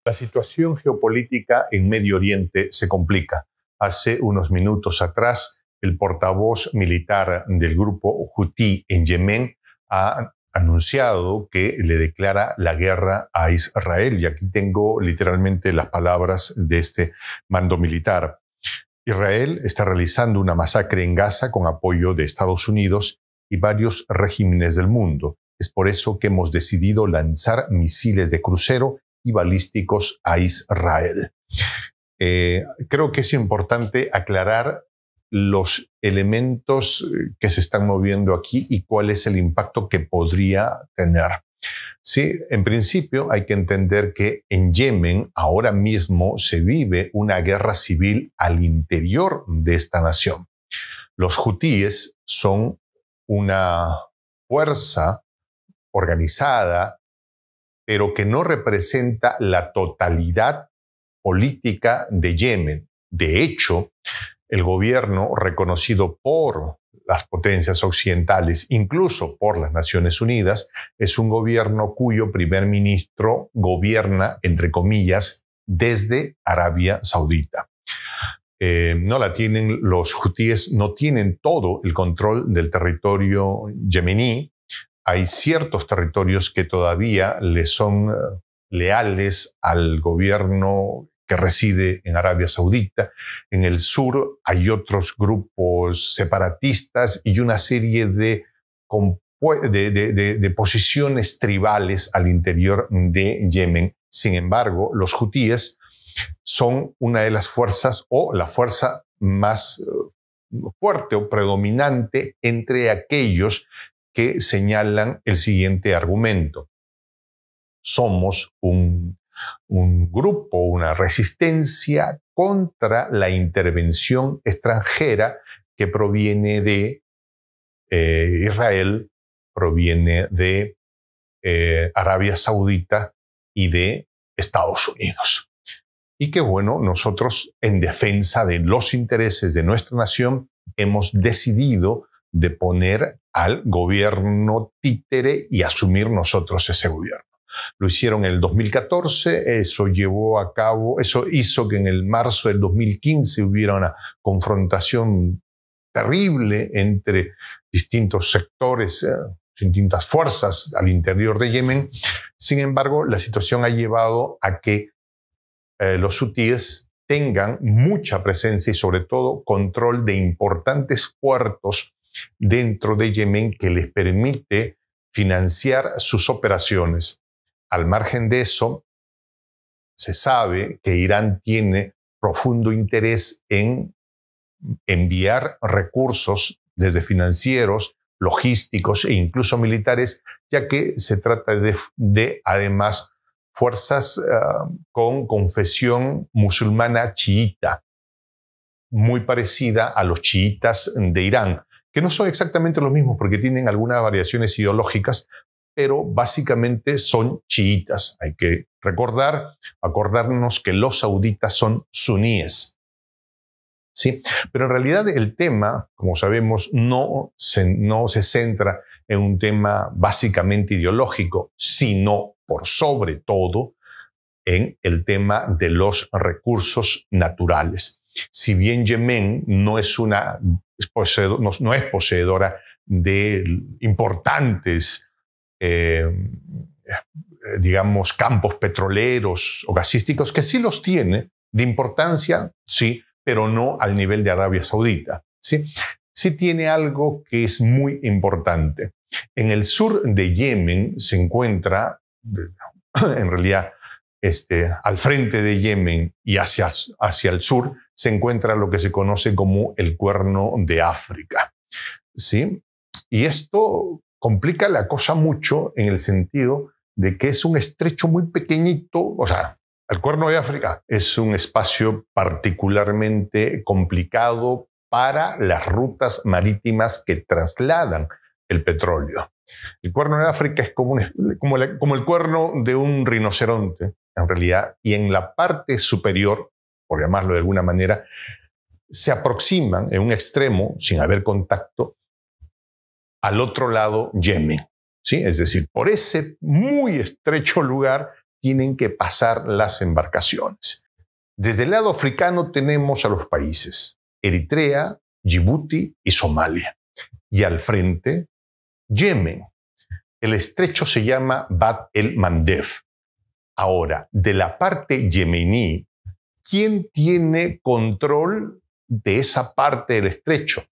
La situación geopolítica en Medio Oriente se complica. Hace unos minutos atrás, el portavoz militar del grupo Houthi en Yemen ha anunciado que le declara la guerra a Israel. Y aquí tengo literalmente las palabras de este mando militar. Israel está realizando una masacre en Gaza con apoyo de Estados Unidos y varios regímenes del mundo. Es por eso que hemos decidido lanzar misiles de crucero y balísticos a Israel. Creo que es importante aclarar los elementos que se están moviendo aquí y cuál es el impacto que podría tener. Sí, en principio hay que entender que en Yemen ahora mismo se vive una guerra civil al interior de esta nación. Los hutíes son una fuerza organizada, pero que no representa la totalidad política de Yemen. De hecho, el gobierno reconocido por las potencias occidentales, incluso por las Naciones Unidas, es un gobierno cuyo primer ministro gobierna, entre comillas, desde Arabia Saudita. No la tienen, los hutíes no tienen todo el control del territorio yemení. Hay ciertos territorios que todavía le son leales al gobierno que reside en Arabia Saudita. En el sur hay otros grupos separatistas y una serie de posiciones tribales al interior de Yemen. Sin embargo, los hutíes son una de las fuerzas o la fuerza más fuerte o predominante entre aquellos que señalan el siguiente argumento. Somos un grupo, una resistencia contra la intervención extranjera que proviene de Israel, proviene de Arabia Saudita y de Estados Unidos. Y que bueno, nosotros en defensa de los intereses de nuestra nación hemos decidido de poner al gobierno títere y asumir nosotros ese gobierno. Lo hicieron en el 2014, eso hizo que en el marzo del 2015 hubiera una confrontación terrible entre distintos sectores, distintas fuerzas al interior de Yemen. Sin embargo, la situación ha llevado a que los hutíes tengan mucha presencia y sobre todo control de importantes puertos dentro de Yemen que les permite financiar sus operaciones. Al margen de eso, se sabe que Irán tiene profundo interés en enviar recursos desde financieros, logísticos e incluso militares, ya que se trata de además fuerzas con confesión musulmana chiita, muy parecida a los chiitas de Irán, que no son exactamente los mismos porque tienen algunas variaciones ideológicas, pero básicamente son chiitas. Hay que acordarnos que los sauditas son suníes. ¿Sí? Pero en realidad el tema, como sabemos, no se centra en un tema básicamente ideológico, sino por sobre todo en el tema de los recursos naturales. Si bien Yemen no es poseedora de importantes digamos, campos petroleros o gasísticos, que sí los tiene, de importancia, sí, pero no al nivel de Arabia Saudita. ¿Sí? Sí tiene algo que es muy importante. En el sur de Yemen se encuentra, en realidad, al frente de Yemen y hacia el sur, se encuentra lo que se conoce como el Cuerno de África. ¿Sí? Y esto complica la cosa mucho en el sentido de que es un estrecho muy pequeñito, o sea, el Cuerno de África es un espacio particularmente complicado para las rutas marítimas que trasladan el petróleo. El Cuerno de África es como el cuerno de un rinoceronte, en realidad, y en la parte superior, por llamarlo de alguna manera, se aproximan en un extremo, sin haber contacto, al otro lado Yemen. ¿Sí? Es decir, por ese muy estrecho lugar tienen que pasar las embarcaciones. Desde el lado africano tenemos a los países Eritrea, Djibouti y Somalia. Y al frente, Yemen. El estrecho se llama Bab el-Mandeb. Ahora, de la parte yemení, ¿quién tiene control de esa parte del estrecho?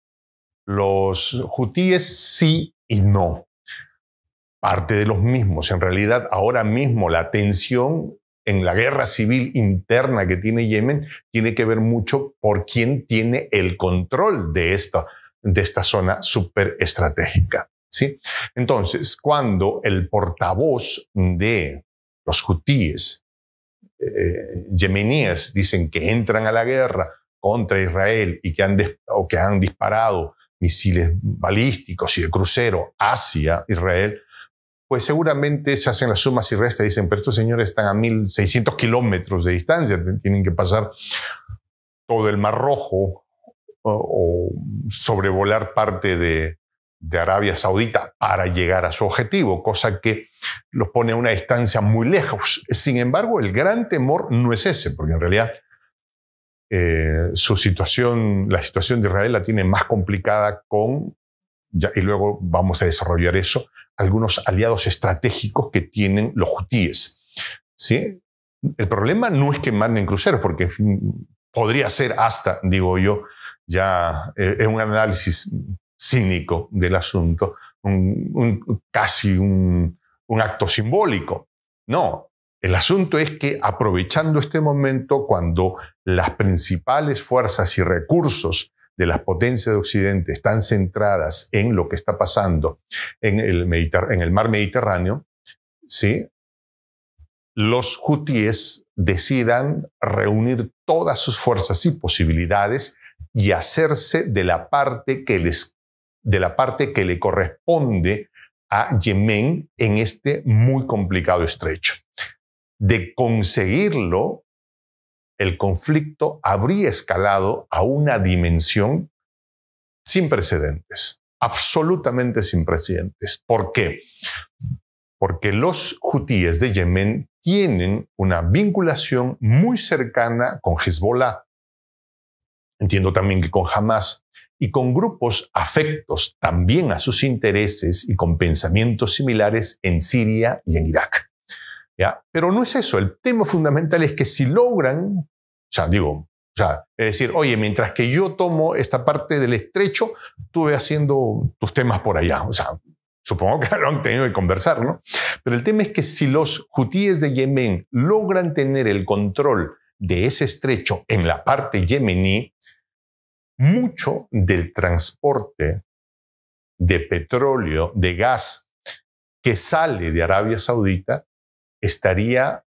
Los hutíes sí y no. Parte de los mismos. En realidad, ahora mismo la tensión en la guerra civil interna que tiene Yemen tiene que ver mucho por quién tiene el control de esta zona súper estratégica, ¿sí? Entonces, cuando el portavoz de los hutíes yemeníes dicen que entran a la guerra contra Israel y que han disparado misiles balísticos y de crucero hacia Israel, pues seguramente se hacen las sumas y restas y dicen, pero estos señores están a 1.600 kilómetros de distancia, tienen que pasar todo el Mar Rojo o sobrevolar parte de Arabia Saudita para llegar a su objetivo, cosa que los pone a una distancia muy lejos. Sin embargo, el gran temor no es ese, porque en realidad la situación de Israel la tiene más complicada y luego vamos a desarrollar eso, algunos aliados estratégicos que tienen los hutíes, ¿sí? El problema no es que manden cruceros, porque en fin, podría ser hasta, digo yo, ya es un análisis cínico del asunto, casi un acto simbólico. No, el asunto es que aprovechando este momento, cuando las principales fuerzas y recursos de las potencias de Occidente están centradas en lo que está pasando en el mar Mediterráneo, ¿sí?, los hutíes decidan reunir todas sus fuerzas y posibilidades y hacerse de la parte que le corresponde a Yemen en este muy complicado estrecho. De conseguirlo, el conflicto habría escalado a una dimensión sin precedentes, absolutamente sin precedentes. ¿Por qué? Porque los hutíes de Yemen tienen una vinculación muy cercana con Hezbollah, entiendo también que con Hamas, y con grupos afectos también a sus intereses y con pensamientos similares en Siria y en Irak. ¿Ya? Pero no es eso, el tema fundamental es que si logran, es decir, oye, mientras que yo tomo esta parte del estrecho, tú ve haciendo tus temas por allá. Supongo que lo han tenido que conversar, ¿no? Pero el tema es que si los hutíes de Yemen logran tener el control de ese estrecho en la parte yemení, mucho del transporte de petróleo, de gas que sale de Arabia Saudita estaría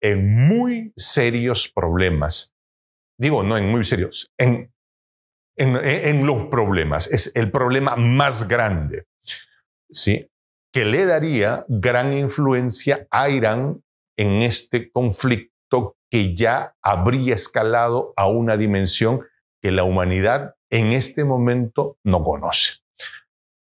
en muy serios problemas. Digo, no en muy serios, en los problemas. Es el problema más grande, ¿sí?, que le daría gran influencia a Irán en este conflicto que ya habría escalado a una dimensión que la humanidad en este momento no conoce.